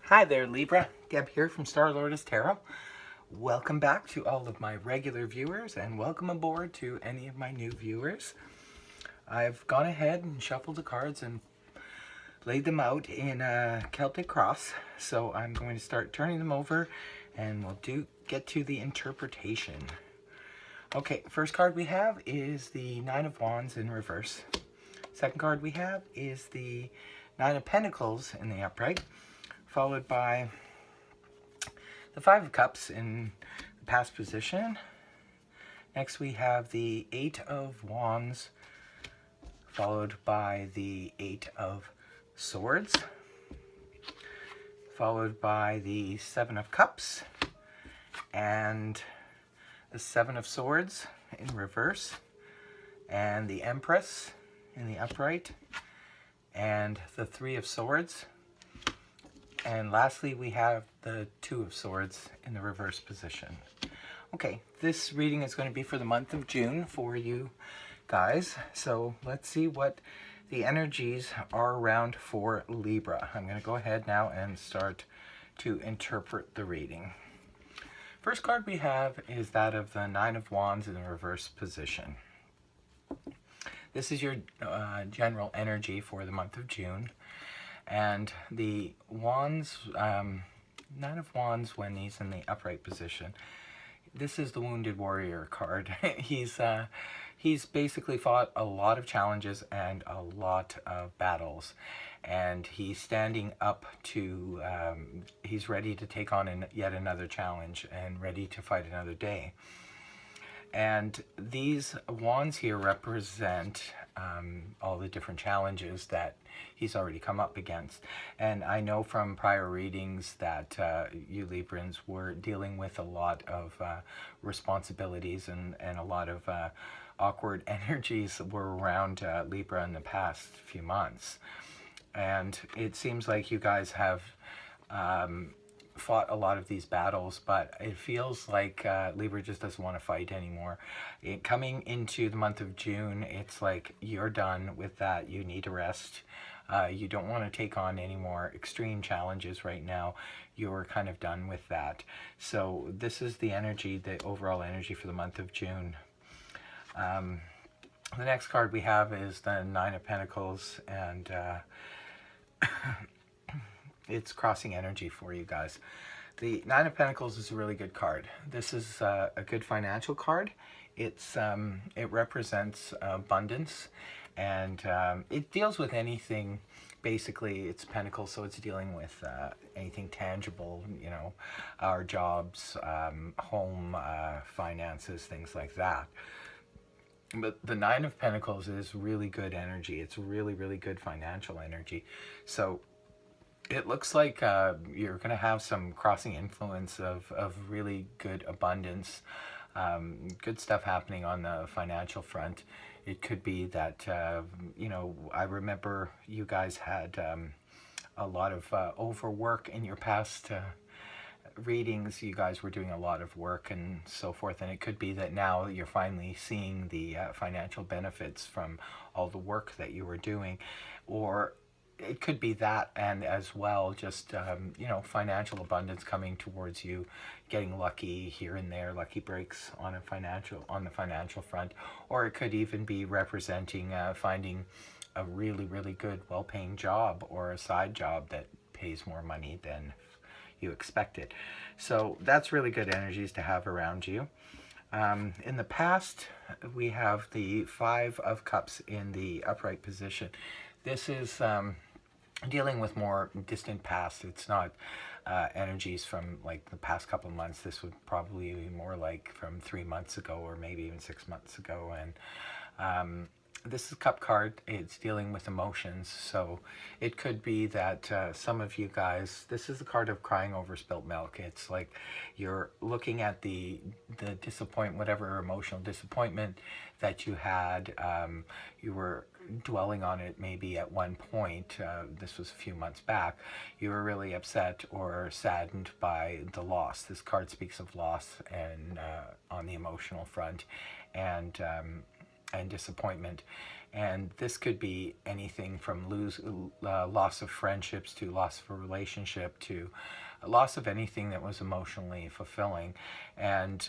Hi there, Libra. Deb here from Star Lordess Tarot. Welcome back to all of my regular viewers, and welcome aboard to any of my new viewers. I've gone ahead and shuffled the cards and laid them out in a Celtic cross, so I'm going to start turning them over, and we'll get to the interpretation. Okay, first card we have is the Nine of Wands in reverse. Second card we have is the Nine of Pentacles in the upright, followed by the Five of Cups in the past position. Next we have the Eight of Wands, followed by the Eight of Swords, followed by the Seven of Cups, and the Seven of Swords in reverse, and the Empress in the upright, and the Three of Swords. And lastly, we have the Two of Swords in the reverse position. Okay, this reading is going to be for the month of June for you guys. So let's see what the energies are around for Libra. I'm going to go ahead now and start to interpret the reading. First card we have is that of the Nine of Wands in the reverse position. This is your general energy for the month of June. And the Wands, Nine of Wands, when he's in the upright position, this is the Wounded Warrior card. He's basically fought a lot of challenges and a lot of battles, and he's standing up to, he's ready to take on yet another challenge and ready to fight another day. And these wands here represent all the different challenges that he's already come up against. And I know from prior readings that you Librans were dealing with a lot of responsibilities and a lot of awkward energies were around Libra in the past few months. And it seems like you guys have fought a lot of these battles, but it feels like Libra just doesn't want to fight anymore. Coming into the month of June, it's like you're done with that. You need to rest. You don't want to take on any more extreme challenges right now. You're kind of done with that. So this is the energy, the overall energy for the month of June. The next card we have is the Nine of Pentacles, and it's crossing energy for you guys. The Nine of Pentacles is a really good card. This is a good financial card. It represents abundance, and it deals with anything. Basically, it's pentacles, so it's dealing with anything tangible, you know, our jobs, home, finances, things like that. But the Nine of Pentacles is really good energy. It's really, really good financial energy. So it looks like you're going to have some crossing influence of really good abundance, good stuff happening on the financial front. It could be that, you know, I remember you guys had a lot of overwork in your past readings. You guys were doing a lot of work and so forth, and it could be that now you're finally seeing the financial benefits from all the work that you were doing. Or it could be that, and as well, just you know, financial abundance coming towards you, getting lucky here and there, lucky breaks on the financial front. Or it could even be representing finding a really, really good, well-paying job, or a side job that pays more money than you expected. So that's really good energies to have around you. In the past, we have the Five of Cups in the upright position. This is dealing with more distant past. It's not energies from like the past couple of months. This would probably be more like from 3 months ago, or maybe even 6 months ago. And this is a cup card. It's dealing with emotions. So it could be that some of you guys, this is the card of crying over spilt milk. It's like you're looking at the disappointment, whatever emotional disappointment that you had. You were dwelling on it maybe at one point. This was a few months back. You were really upset or saddened by the loss. This card speaks of loss and on the emotional front. And and disappointment. And this could be anything from loss of friendships to loss of a relationship to a loss of anything that was emotionally fulfilling. And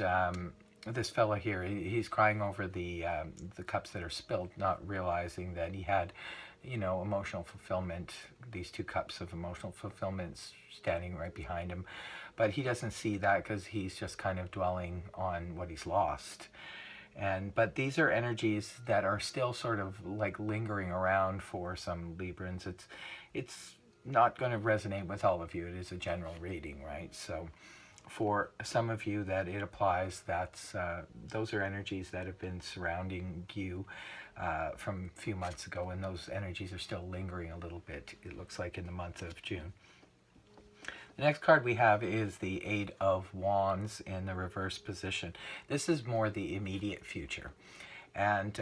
this fella here, he's crying over the cups that are spilled, not realizing that he had, you know, emotional fulfillment, these 2 cups of emotional fulfillment standing right behind him. But he doesn't see that because he's just kind of dwelling on what he's lost. But these are energies that are still sort of like lingering around for some Librans. It's not going to resonate with all of you. It is a general reading, right? So for some of you that it applies, those are energies that have been surrounding you from a few months ago, and those energies are still lingering a little bit, it looks like, in the month of June. The next card we have is the Eight of Wands in the reverse position. This is more the immediate future. And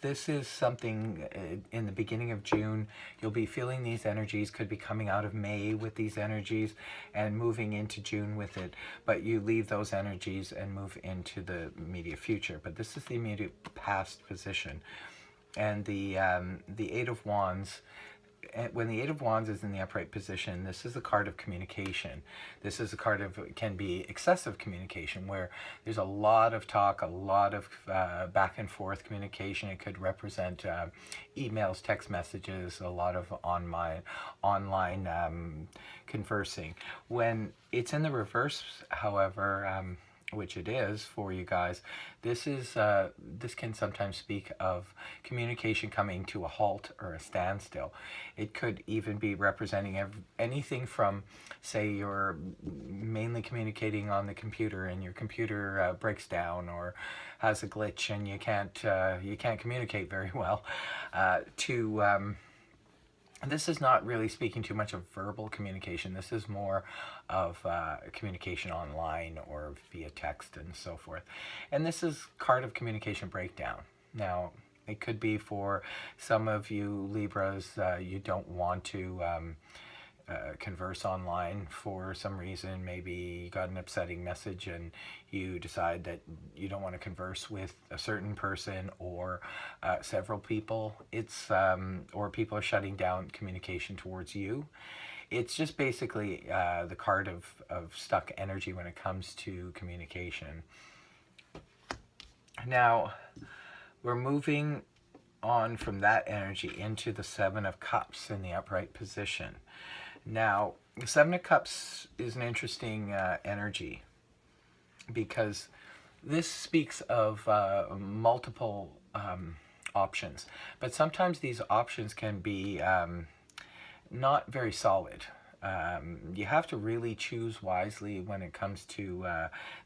this is something in the beginning of June. You'll be feeling these energies, could be coming out of May with these energies and moving into June with it. But you leave those energies and move into the immediate future. But this is the immediate past position. And the Eight of Wands, when the Eight of Wands is in the upright position, this is a card of communication. This is a card of, can be excessive communication, where there's a lot of talk, a lot of back and forth communication. It could represent emails, text messages, a lot of online conversing. When it's in the reverse, however, which it is for you guys, this can sometimes speak of communication coming to a halt or a standstill. It could even be representing anything from, say, you're mainly communicating on the computer and your computer breaks down or has a glitch and you can't communicate very well, this is not really speaking too much of verbal communication. This is more of communication online or via text and so forth. And this is card of communication breakdown. Now, it could be for some of you Libras, you don't want to converse online for some reason. Maybe you got an upsetting message and you decide that you don't want to converse with a certain person or several people. Or people are shutting down communication towards you. It's just basically the card of stuck energy when it comes to communication. Now, we're moving on from that energy into the Seven of Cups in the upright position. Now, the Seven of Cups is an interesting energy because this speaks of multiple options, but sometimes these options can be not very solid. You have to really choose wisely when it comes to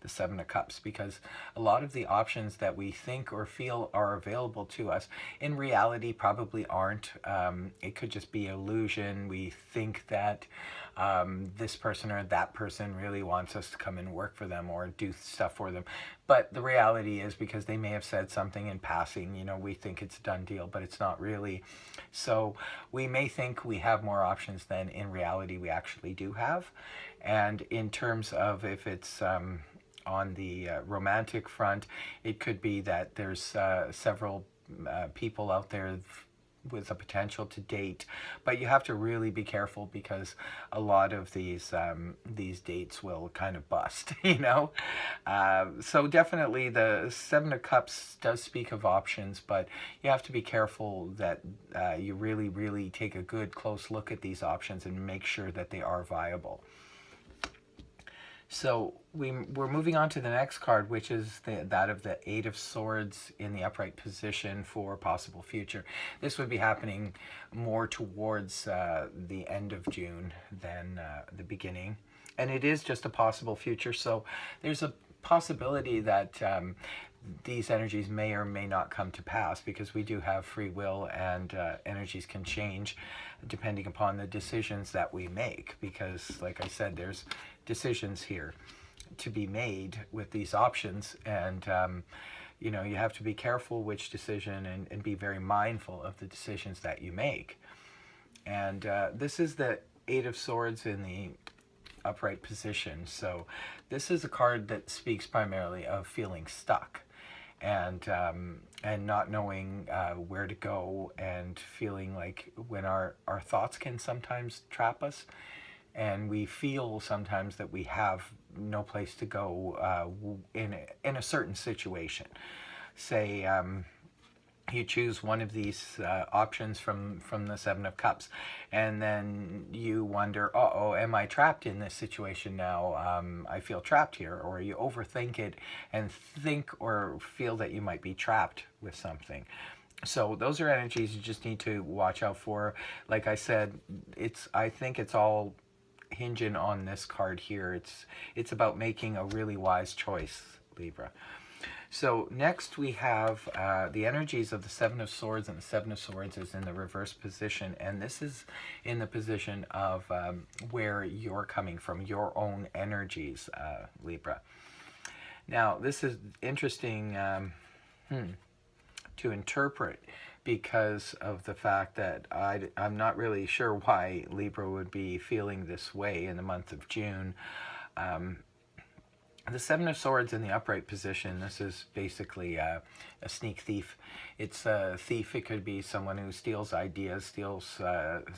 the Seven of Cups, because a lot of the options that we think or feel are available to us in reality probably aren't. It could just be illusion. We think that this person or that person really wants us to come and work for them or do stuff for them. But the reality is, because they may have said something in passing, you know, we think it's a done deal, but it's not really. So we may think we have more options than in reality we actually do have. And in terms of if it's on the romantic front, it could be that there's several people out there with a potential to date, but you have to really be careful because a lot of these dates will kind of bust, you know. So definitely the Seven of Cups does speak of options, but you have to be careful that you really take a good close look at these options and make sure that they are viable. So we're moving on to the next card, which is that of the Eight of Swords in the upright position for possible future. This would be happening more towards the end of June than the beginning. And it is just a possible future, so there's a possibility that these energies may or may not come to pass, because we do have free will, and energies can change depending upon the decisions that we make, because like I said, there's decisions here to be made with these options, and you know, you have to be careful which decision and be very mindful of the decisions that you make. And this is the Eight of Swords in the upright position. So this is a card that speaks primarily of feeling stuck. and not knowing where to go, and feeling like when our thoughts can sometimes trap us, and we feel sometimes that we have no place to go in a certain situation. Say you choose one of these options from the Seven of Cups, and then you wonder, oh, am I trapped in this situation now? I feel trapped here. Or you overthink it and think or feel that you might be trapped with something. So those are energies you just need to watch out for. Like I said, I think it's all hinging on this card here. It's about making a really wise choice, Libra. So next we have the energies of the Seven of Swords, and the Seven of Swords is in the reverse position, and this is in the position of where you're coming from, your own energies, Libra. Now this is interesting to interpret, because of the fact that I'm not really sure why Libra would be feeling this way in the month of June. The Seven of Swords in the upright position, this is basically a sneak thief. It's a thief. It could be someone who steals ideas, steals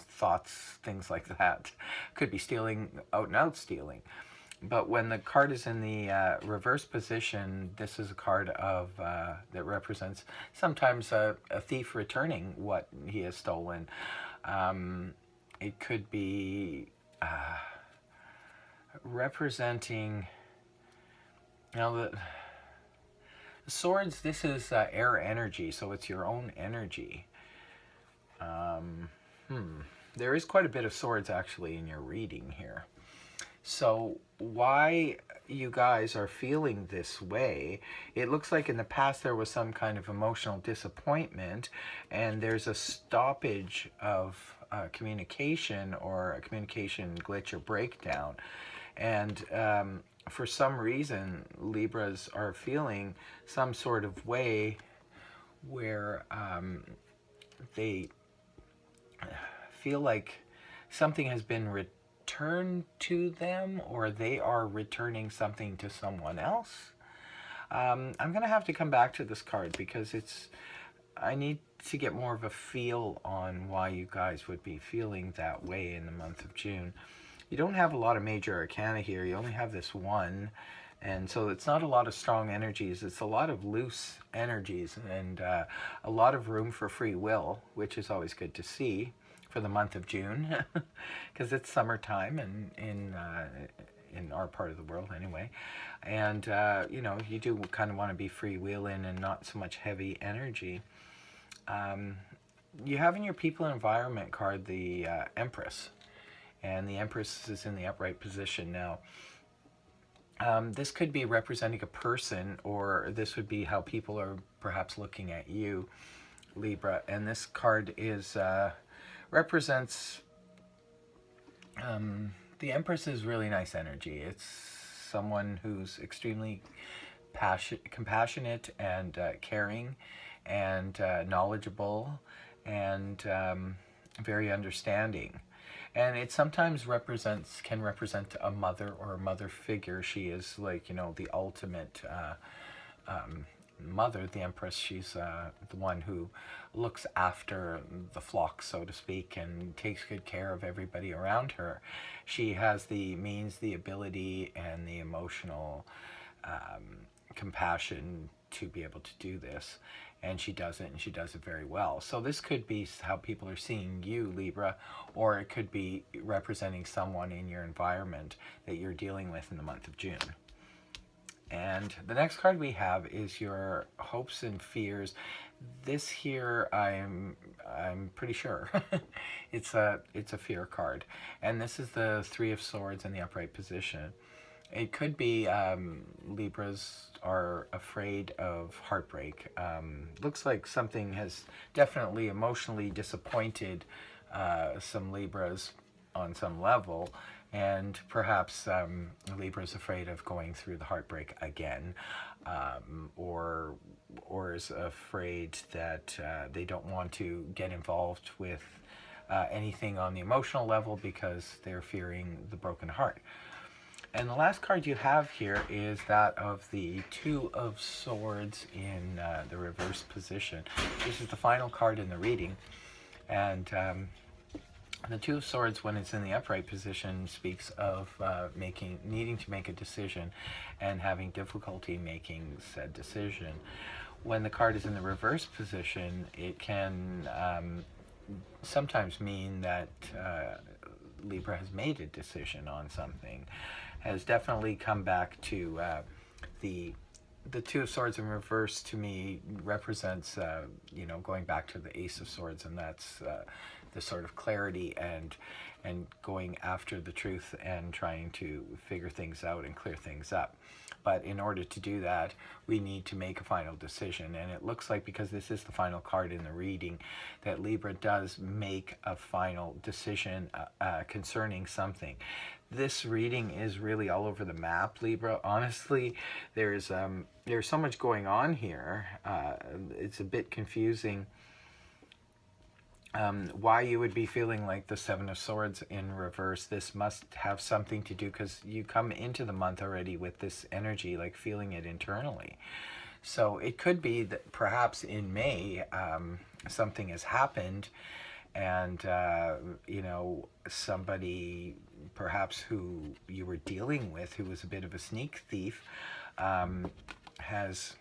thoughts, things like that. Could be stealing, out and out stealing. But when the card is in the reverse position, this is a card of that represents sometimes a thief returning what he has stolen. It could be representing... Now the swords, this is air energy, so it's your own energy. There is quite a bit of swords actually in your reading here. So why you guys are feeling this way, it looks like in the past there was some kind of emotional disappointment, and there's a stoppage of communication, or a communication glitch or breakdown. And for some reason, Libras are feeling some sort of way where they feel like something has been returned to them, or they are returning something to someone else. I'm going to have to come back to this card, because I need to get more of a feel on why you guys would be feeling that way in the month of June. You don't have a lot of major arcana here. You only have this one, and so it's not a lot of strong energies. It's a lot of loose energies, and a lot of room for free will, which is always good to see for the month of June, because it's summertime, and in our part of the world anyway. And you know, you do kind of want to be freewheeling and not so much heavy energy. You have in your people and environment card the Empress. And the Empress is in the upright position now. This could be representing a person, or this would be how people are perhaps looking at you, Libra. And this card is represents the Empress is really nice energy. It's someone who's extremely compassionate and caring, and knowledgeable, and very understanding. And it sometimes can represent a mother or a mother figure. She is like, you know, the ultimate mother, the Empress. She's the one who looks after the flock, so to speak, and takes good care of everybody around her. She has the means, the ability, and the emotional compassion to be able to do this. And she does it, and she does it very well. So this could be how people are seeing you, Libra, or it could be representing someone in your environment that you're dealing with in the month of June. And the next card we have is your hopes and fears. This here, I'm pretty sure it's a fear card, and this is the Three of Swords in the upright position. It could be Libras are afraid of heartbreak. Looks like something has definitely emotionally disappointed some Libras on some level, and perhaps Libra's afraid of going through the heartbreak again, or is afraid that they don't want to get involved with anything on the emotional level, because they're fearing the broken heart. And the last card you have here is that of the Two of Swords in the reverse position. This is the final card in the reading. And the Two of Swords, when it's in the upright position, speaks of needing to make a decision and having difficulty making said decision. When the card is in the reverse position, it can sometimes mean that Libra has made a decision on something, has definitely come back to the Two of Swords in reverse. To me, represents going back to the Ace of Swords, and that's the sort of clarity and going after the truth and trying to figure things out and clear things up. But in order to do that, we need to make a final decision. And it looks like, because this is the final card in the reading, that Libra does make a final decision concerning something. This reading is really all over the map, Libra. Honestly, there's so much going on here. It's a bit confusing. Why you would be feeling like the Seven of Swords in reverse. This must have something to do, because you come into the month already with this energy, like feeling it internally. So it could be that perhaps in May something has happened, and somebody perhaps who you were dealing with, who was a bit of a sneak thief, has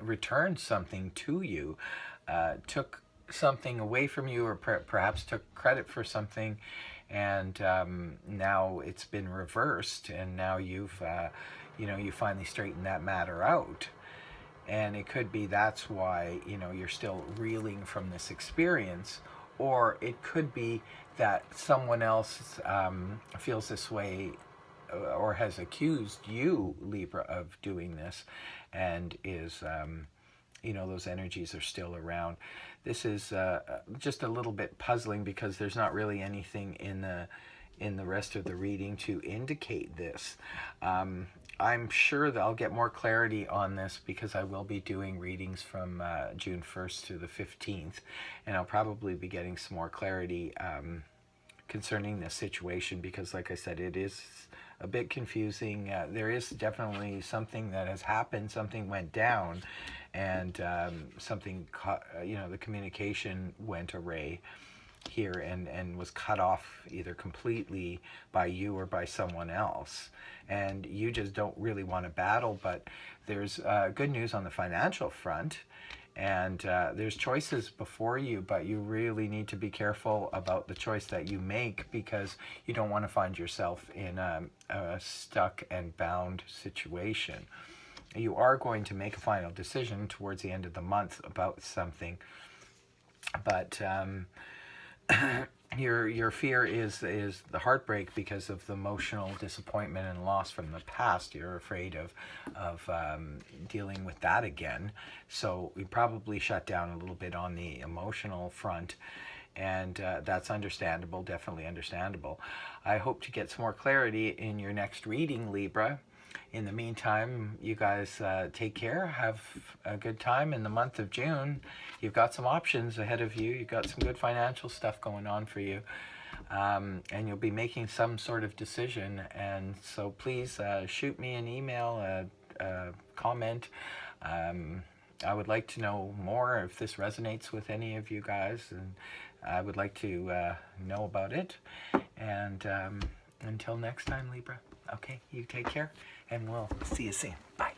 returned something to you, took something away from you, or perhaps took credit for something, and now it's been reversed, and now you've you finally straightened that matter out. And it could be that's why you're still reeling from this experience, or it could be that someone else feels this way or has accused you, Libra, of doing this, and is those energies are still around. This is just a little bit puzzling, because there's not really anything in the rest of the reading to indicate this. I'm sure that I'll get more clarity on this, because I will be doing readings from June 1st to the 15th, and I'll probably be getting some more clarity concerning this situation, because like I said, it is a bit confusing. There is definitely something that has happened, something went down, and something the communication went awry here and was cut off either completely by you or by someone else, and you just don't really want to battle. But there's good news on the financial front, and there's choices before you, but you really need to be careful about the choice that you make, because you don't want to find yourself in a stuck and bound situation. You are going to make a final decision towards the end of the month about something, but your fear is the heartbreak because of the emotional disappointment and loss from the past. You're afraid of dealing with that again, so we probably shut down a little bit on the emotional front, and that's understandable, definitely understandable. I hope to get some more clarity in your next reading, Libra. In the meantime, you guys take care, have a good time in the month of June. You've got some options ahead of you. You've got some good financial stuff going on for you. And you'll be making some sort of decision. And so please shoot me an email, a comment. I would like to know more if this resonates with any of you guys. And I would like to know about it. And until next time, Libra. Okay, you take care, and we'll see you soon. Bye.